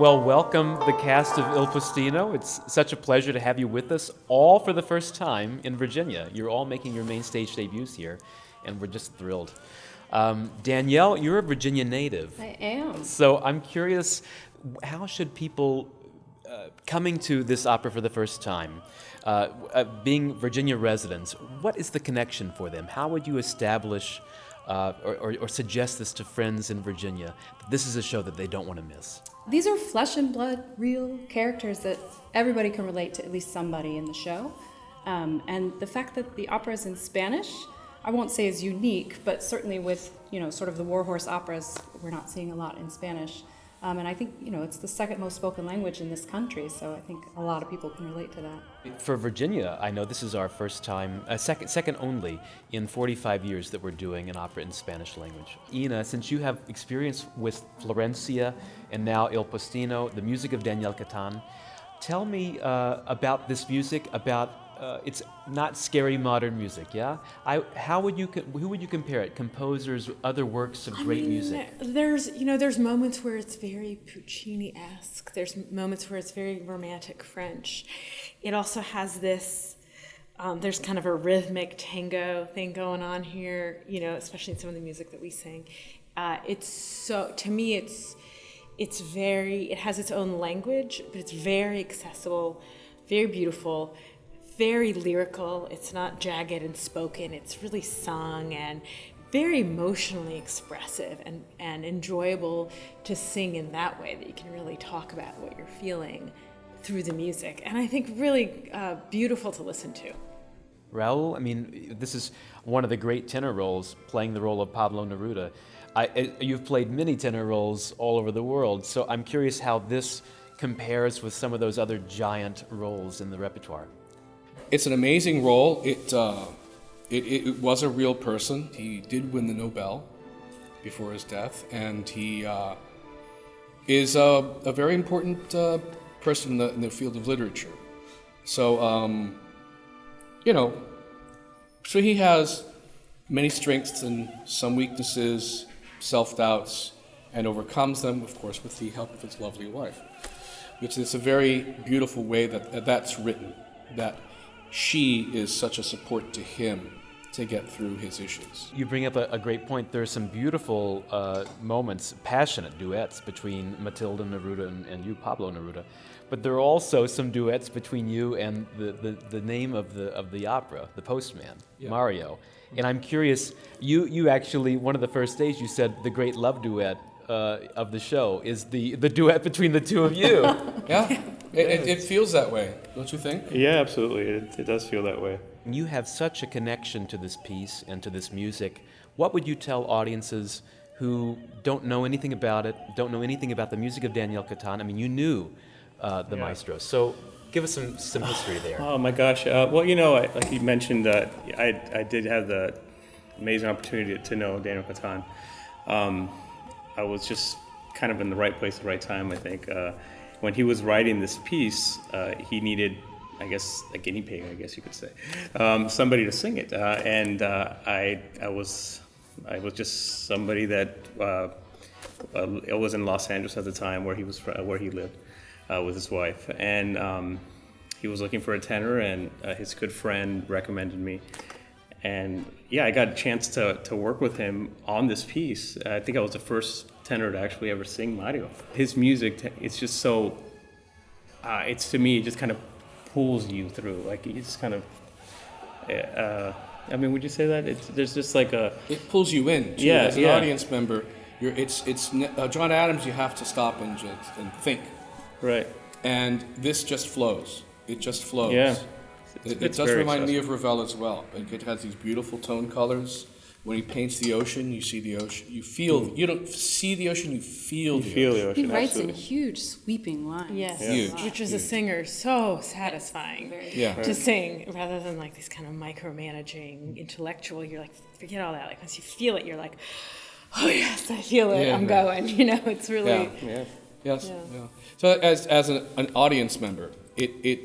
Well, welcome the cast of Il Postino. It's such a pleasure to have you with us, all for the first time in Virginia. You're all making your main stage debuts here, and we're just thrilled. Danielle, you're a Virginia native. I am. So I'm curious, how should people coming to this opera for the first time, being Virginia residents, what is the connection for them? How would you establish or suggest this to friends in Virginia, that this is a show that they don't want to miss? These are flesh and blood, real characters that everybody can relate to, at least somebody in the show. And the fact that the opera is in Spanish, I won't say is unique, but certainly with, sort of the warhorse operas, we're not seeing a lot in Spanish. And I think, it's the second most spoken language in this country, so I think a lot of people can relate to that. For Virginia, I know this is our first time, second only in 45 years that we're doing an opera in Spanish language. Ina, since you have experience with Florencia and now Il Postino, the music of Danielle Talamantes, tell me about this music, about it's not scary modern music, yeah? Who would you compare it? Composers, other works of great music? There's moments where it's very Puccini-esque. There's moments where it's very romantic French. It also has this, there's kind of a rhythmic tango thing going on here, especially in some of the music that we sing. To me, it has its own language, but it's very accessible, very beautiful, very lyrical. It's not jagged and spoken. It's really sung and very emotionally expressive and enjoyable to sing in that way, that you can really talk about what you're feeling through the music. And I think really beautiful to listen to. Raúl, this is one of the great tenor roles, playing the role of Pablo Neruda. You've played many tenor roles all over the world, so I'm curious how this compares with some of those other giant roles in the repertoire. It's an amazing role. It was a real person. He did win the Nobel before his death, and he is a very important person in the field of literature. So, so he has many strengths and some weaknesses, self-doubts, and overcomes them, of course, with the help of his lovely wife. Which is a very beautiful way that's written, that she is such a support to him to get through his issues. You bring up a great point. There are some beautiful moments, passionate duets between Matilda Neruda and you, Pablo Neruda. But there are also some duets between you and the name of the opera, the postman, yeah. Mario. And I'm curious, you actually, one of the first days you said the great love duet of the show is the duet between the two of you. Yeah, it feels that way, don't you think? Yeah, absolutely. It does feel that way. You have such a connection to this piece and to this music. What would you tell audiences who don't know anything about it, don't know anything about the music of Danielle Talamantes? You knew the Maestro, so give us some history there. Oh my gosh. Like you mentioned, I did have the amazing opportunity to know Danielle Talamantes. I was just kind of in the right place at the right time, I think. When he was writing this piece, he needed, I guess, a guinea pig, I guess you could say, somebody to sing it. I was just somebody that I was in Los Angeles at the time, where he lived with his wife, and he was looking for a tenor, and his good friend recommended me. And yeah, I got a chance to work with him on this piece. I think I was the first tenor to actually ever sing Mario. His music, it's just so, to me, it just kind of pulls you through. Like, it's just kind of, would you say that? There's just like a... It pulls you in, too. Yeah, as an audience member. It's John Adams, you have to stop and think. Right. And this just flows. It just flows. Yeah. It does remind me of Ravel as well. Like, it has these beautiful tone colors. When he paints the ocean, you see the ocean. You don't see the ocean, you feel the ocean. He writes absolutely. in huge, sweeping lines. Yes, Huge. Which as a singer, so satisfying to sing, rather than like these kind of micromanaging intellectual. You're like, forget all that. Like, once you feel it, you're like, oh yes, I feel it. I'm going. It's really. Yeah. Yes. Yeah. So as an audience member, it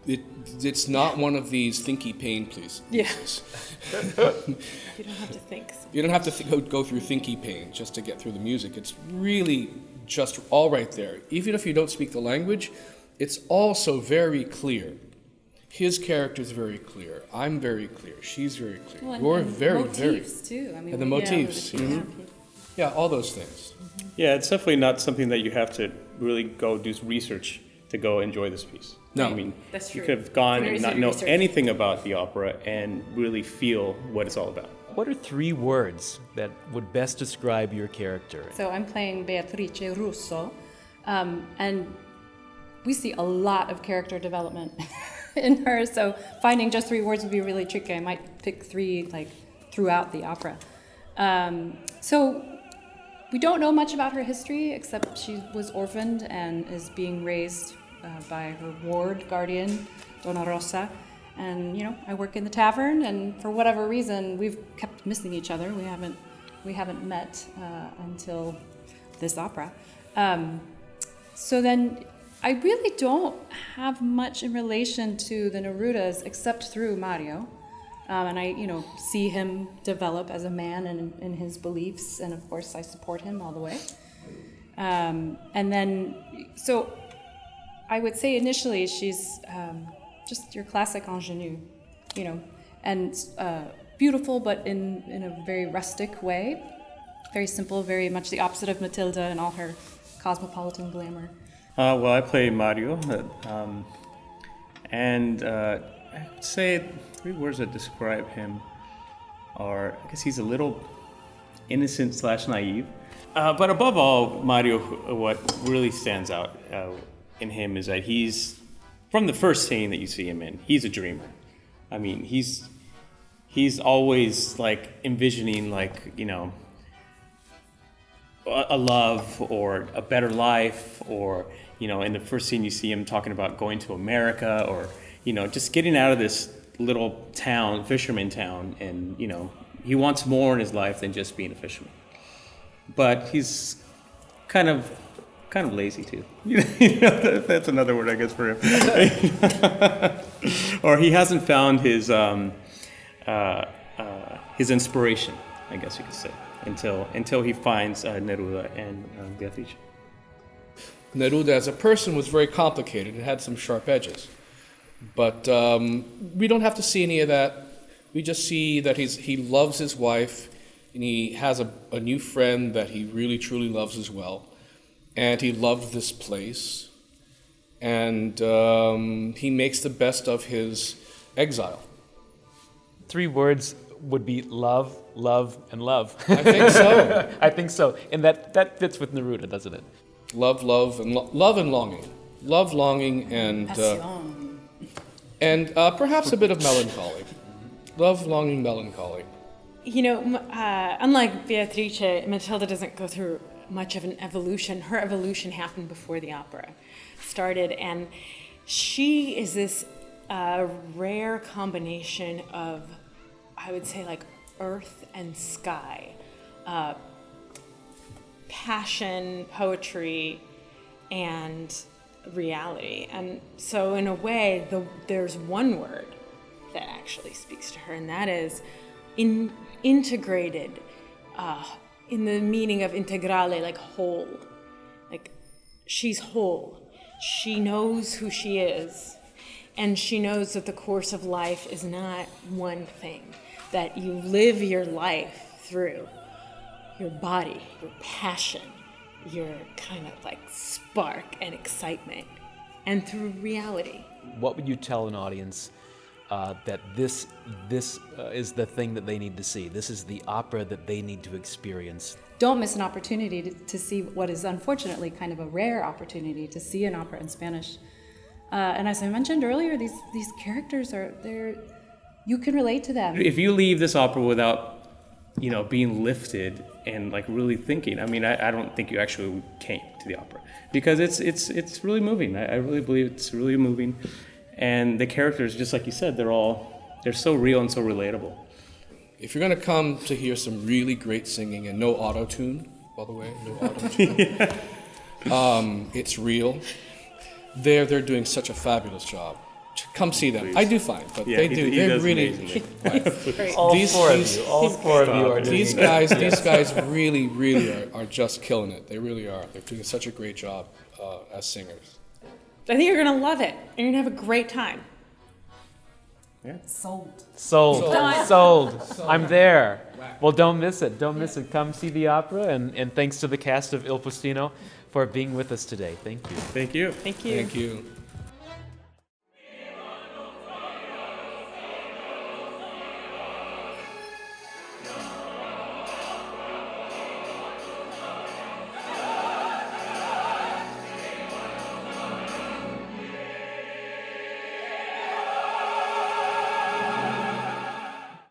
It's not one of these thinky pain pieces. Yeah. You don't have to think. You don't have to go through thinky pain just to get through the music. It's really just all right there. Even if you don't speak the language, it's also very clear. His character's very clear. I'm very clear. She's very clear. Well, You're and very, motifs very... too. I mean, And the motifs. Yeah, Yeah, all those things. Yeah, it's definitely not something that you have to really go do research to go enjoy this piece. No. I mean, That's you true. could have gone Very and not easy know research. anything about the opera and really feel what it's all about. What are 3 words that would best describe your character? So I'm playing Beatrice Russo, and we see a lot of character development in her. So finding just 3 words would be really tricky. I might pick 3 like throughout the opera. So we don't know much about her history except she was orphaned and is being raised by her ward guardian, Donna Rosa. And I work in the tavern, and for whatever reason, we've kept missing each other. We haven't met until this opera. So then, I really don't have much in relation to the Nerudas except through Mario, and I see him develop as a man and in his beliefs, and of course I support him all the way. And then, so I would say initially she's just your classic ingenue, and beautiful, but in a very rustic way, very simple, very much the opposite of Matilda and all her cosmopolitan glamour. Well, I play Mario, and I would say 3 words that describe him are, I guess he's a little innocent / naive. But above all, Mario, what really stands out in him is that he's, from the first scene that you see him in, he's a dreamer. I mean, he's always like envisioning a love or a better life, or in the first scene you see him talking about going to America, or just getting out of this little town, fisherman town, and he wants more in his life than just being a fisherman. But he's kind of lazy too. That's another word, I guess, for him. Or he hasn't found his inspiration, I guess you could say, until he finds Neruda and Beatrice. Neruda as a person was very complicated. It had some sharp edges. But we don't have to see any of that. We just see that he loves his wife, and he has a new friend that he really, truly loves as well. And he loved this place. And he makes the best of his exile. 3 words would be love, love, and love. I think so. I think so. And that fits with Neruda, doesn't it? Love, and longing. Love, longing, and perhaps a bit of melancholy. Love, longing, melancholy. Unlike Beatrice, Matilda doesn't go through much of an evolution. Her evolution happened before the opera started, and she is this rare combination of, I would say, like earth and sky, passion, poetry, and reality. And so in a way, there's one word that actually speaks to her, and that is integrated, in the meaning of integrale, like whole. Like, she's whole. She knows who she is, and she knows that the course of life is not one thing, that you live your life through your body, your passion, your kind of like spark and excitement, and through reality. What would you tell an audience that this is the thing that they need to see? This is the opera that they need to experience. Don't miss an opportunity to see what is unfortunately kind of a rare opportunity to see an opera in Spanish. And as I mentioned earlier, these characters you can relate to them. If you leave this opera without, being lifted and like really thinking, I mean, I don't think you actually came to the opera, because it's really moving. I really believe it's really moving, and the characters, just like you said, they're so real and so relatable. If you're going to come to hear some really great singing, and no auto-tune, by the way, no auto-tune, it's real. They're doing such a fabulous job. come see them. Please. I do fine, but Yeah, they he do. he They're does really. amazingly. All These- four these- of you, all four of you are doing These it. guys really are just killing it. They really are. They're doing such a great job as singers. I think you're going to love it. You're going to have a great time. Sold. Sold. I'm there. Well, don't miss it. Don't miss it. Come see the opera, and thanks to the cast of Il Postino for being with us today. Thank you. Thank you. Thank you. Thank you.